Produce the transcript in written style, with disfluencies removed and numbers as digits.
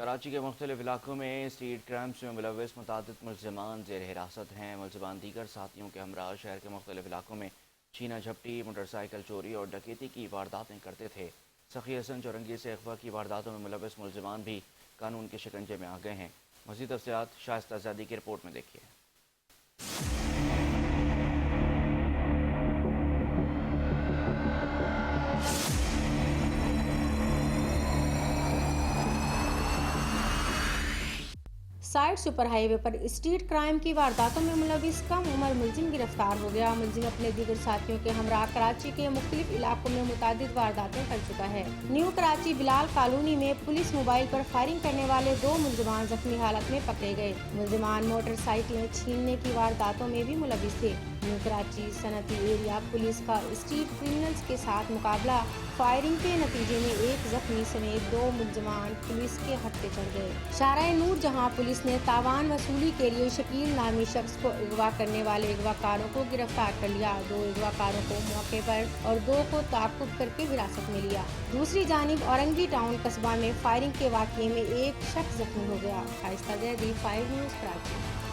کراچی کے مختلف علاقوں میں اسٹریٹ کرائمز میں ملوث متعدد ملزمان زیر حراست ہیں۔ ملزمان دیگر ساتھیوں کے ہمراہ شہر کے مختلف علاقوں میں چھینا جھپٹی، موٹر سائیکل چوری اور ڈکیتی کی وارداتیں کرتے تھے۔ سخی حسن چورنگی سے اغوا کی وارداتوں میں ملوث ملزمان بھی قانون کے شکنجے میں آ گئے ہیں۔ مزید تفصیلات شائستہ زادی کی رپورٹ میں دیکھیے۔ سائٹ سپر ہائی وے پر اسٹریٹ کرائم کی وارداتوں میں ملوث کم عمر ملزم گرفتار ہو گیا۔ ملزم اپنے دیگر ساتھیوں کے ہمراہ کراچی کے مختلف علاقوں میں متعدد وارداتیں کر چکا ہے۔ نیو کراچی بلال کالونی میں پولیس موبائل پر فائرنگ کرنے والے 2 ملزمان زخمی حالت میں پکڑے گئے۔ ملزمان موٹر سائیکلیں چھیننے کی وارداتوں میں بھی ملوث تھے۔ نیو کراچی صنعتی ایریا پولیس کا اسٹریٹ کرمنلز کے ساتھ مقابلہ، فائرنگ کے نتیجے میں 1 زخمی سمیت 2 ملزمان پولیس کے ہتھے چڑھ گئے۔ شارع نور جہاں پولیس نے تاوان وصولی کے لیے شکیل نامی شخص کو اغوا کرنے والے اغواکاروں کو گرفتار کر لیا۔ 2 اغواکاروں کو موقع پر اور 2 کو تعاقب کر کے حراست میں لیا۔ دوسری جانب اورنگی ٹاؤن قصبہ میں فائرنگ کے واقعے میں 1 شخص زخمی ہو گیا۔ شائستہ زادی، 5 نیوز، کراچی۔